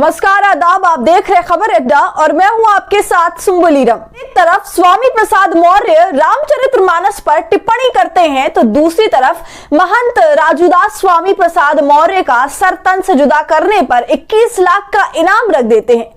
नमस्कार, आदाब। आप देख रहे खबर अड्डा और मैं हूं आपके साथ सुम्बुलीरम। एक तरफ स्वामी प्रसाद मौर्य रामचरितमानस पर टिप्पणी करते हैं तो दूसरी तरफ महंत राजूदास स्वामी प्रसाद मौर्य का सर तन से जुदा करने पर 21 लाख का इनाम रख देते हैं।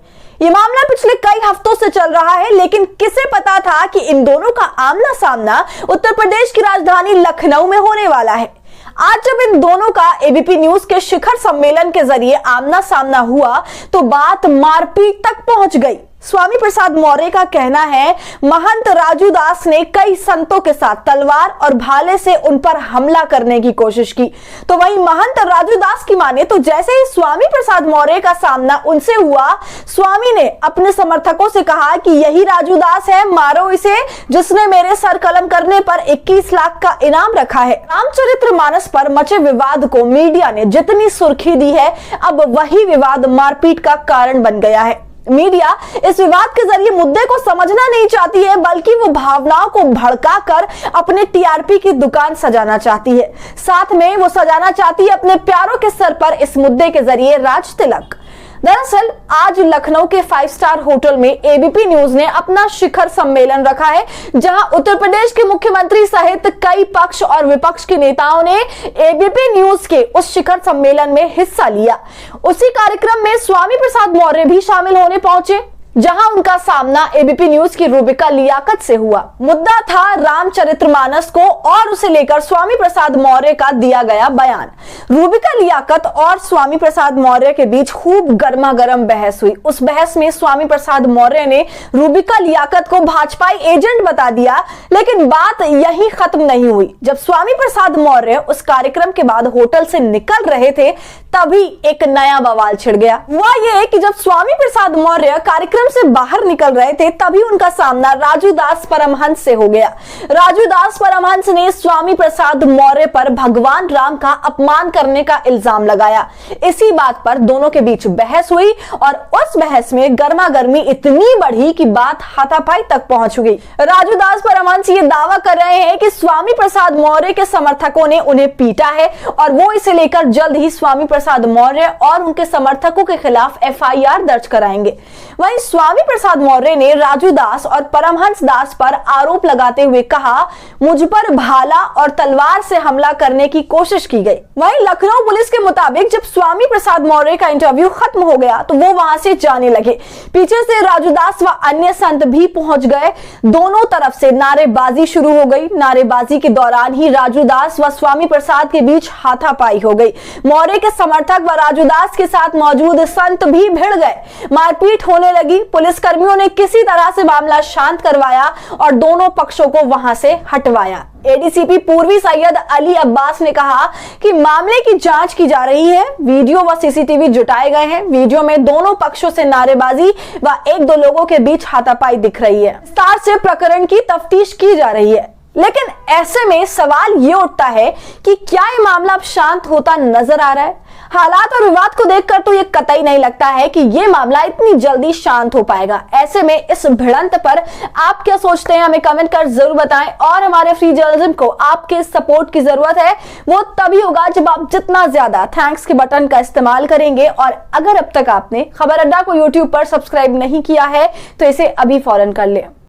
ये मामला पिछले कई हफ्तों से चल रहा है, लेकिन किसे पता था कि इन दोनों का आमना सामना उत्तर प्रदेश की राजधानी लखनऊ में होने वाला है। आज जब इन दोनों का एबीपी न्यूज के शिखर सम्मेलन के जरिए आमना सामना हुआ तो बात मारपीट तक पहुंच गई। स्वामी प्रसाद मौर्य का कहना है महंत राजूदास ने कई संतों के साथ तलवार और भाले से उन पर हमला करने की कोशिश की, तो वहीं महंत राजूदास की माने तो जैसे ही स्वामी प्रसाद मौर्य का सामना उनसे हुआ, स्वामी ने अपने समर्थकों से कहा कि यही राजूदास है, मारो इसे, जिसने मेरे सर कलम करने पर 21 लाख का इनाम रखा है। रामचरितमानस पर मचे विवाद को मीडिया ने जितनी सुर्खी दी है, अब वही विवाद मारपीट का कारण बन गया है। मीडिया इस विवाद के जरिए मुद्दे को समझना नहीं चाहती है, बल्कि वो भावनाओं को भड़काकर अपने टीआरपी की दुकान सजाना चाहती है। साथ में वो सजाना चाहती है अपने प्यारों के सर पर इस मुद्दे के जरिए राज तिलक। दरअसल आज लखनऊ के 5 स्टार होटल में एबीपी न्यूज ने अपना शिखर सम्मेलन रखा है, जहां उत्तर प्रदेश के मुख्यमंत्री सहित कई पक्ष और विपक्ष के नेताओं ने एबीपी न्यूज के उस शिखर सम्मेलन में हिस्सा लिया। उसी कार्यक्रम में स्वामी प्रसाद मौर्य भी शामिल होने पहुंचे, जहां उनका सामना एबीपी न्यूज की रूबिका लियाकत से हुआ। मुद्दा था रामचरितमानस को और उसे लेकर स्वामी प्रसाद मौर्य का दिया गया बयान। रूबिका लियाकत और स्वामी प्रसाद मौर्य के बीच खूब गर्मा गर्म बहस हुई। उस बहस में स्वामी प्रसाद मौर्य ने रूबिका लियाकत को भाजपाई एजेंट बता दिया, लेकिन बात यहीं खत्म नहीं हुई। जब स्वामी प्रसाद मौर्य उस कार्यक्रम के बाद होटल से निकल रहे थे, तभी एक नया बवाल छिड़ गया। हुआ यह कि जब स्वामी प्रसाद मौर्य कार्यक्रम से बाहर निकल रहे थे, तभी उनका सामना राजूदास परमहंस से हो गया। राजूदास परमहंस ने स्वामी प्रसाद मौर्य पर भगवान राम का अपमान करने का इल्जाम लगाया। इसी बात पर दोनों के बीच बहस हुई और उस बहस में गर्मा गर्मी इतनी बढ़ी कि बात हाथापाई तक पहुंच गई। राजूदास परमहंस ये दावा कर रहे हैं कि स्वामी प्रसाद मौर्य के समर्थकों ने उन्हें पीटा है और वो इसे लेकर जल्द ही स्वामी प्रसाद मौर्य और उनके समर्थकों के खिलाफ एफआईआर दर्ज कराएंगे। वहीं स्वामी प्रसाद मौर्य ने राजूदास और परमहंस दास पर आरोप लगाते हुए कहा, मुझ पर भाला और तलवार से हमला करने की कोशिश की गई। वहीं लखनऊ पुलिस के मुताबिक जब स्वामी प्रसाद मौर्य का इंटरव्यू खत्म हो गया तो वो वहां से जाने लगे। पीछे से राजूदास व अन्य संत भी पहुंच गए। दोनों तरफ से नारेबाजी शुरू हो गई। नारेबाजी के दौरान ही राजूदास व स्वामी प्रसाद के बीच हाथापाई हो गई। मौर्य के समर्थक व राजूदास के साथ मौजूद संत भी भिड़ गए। मारपीट होने लगी। पुलिस कर्मियों ने किसी तरह से मामला शांत करवाया और दोनों पक्षों को वहां से हटवाया। एडीसीपी पूर्वी सैयद अली अब्बास ने कहा कि मामले की जांच की जा रही है। वीडियो व सीसीटीवी जुटाए गए हैं। वीडियो में दोनों पक्षों से नारेबाजी व 1-2 लोगों के बीच हाथापाई दिख रही है। विस्तार से प्रकरण की तफ्तीश की जा रही है। लेकिन ऐसे में सवाल ये उठता है कि क्या ये मामला अब शांत होता नजर आ रहा है? हालात और विवाद को देखकर तो ये कतई नहीं लगता है कि ये मामला इतनी जल्दी शांत हो पाएगा। ऐसे में इस भिड़ंत पर आप क्या सोचते हैं, हमें कमेंट कर जरूर बताएं। और हमारे फ्री जर्नलिज्म को आपके सपोर्ट की जरूरत है। वो तभी होगा जब आप जितना ज्यादा थैंक्स के बटन का इस्तेमाल करेंगे। और अगर अब तक आपने खबर अड्डा को यूट्यूब पर सब्सक्राइब नहीं किया है तो इसे अभी फौरन कर ले।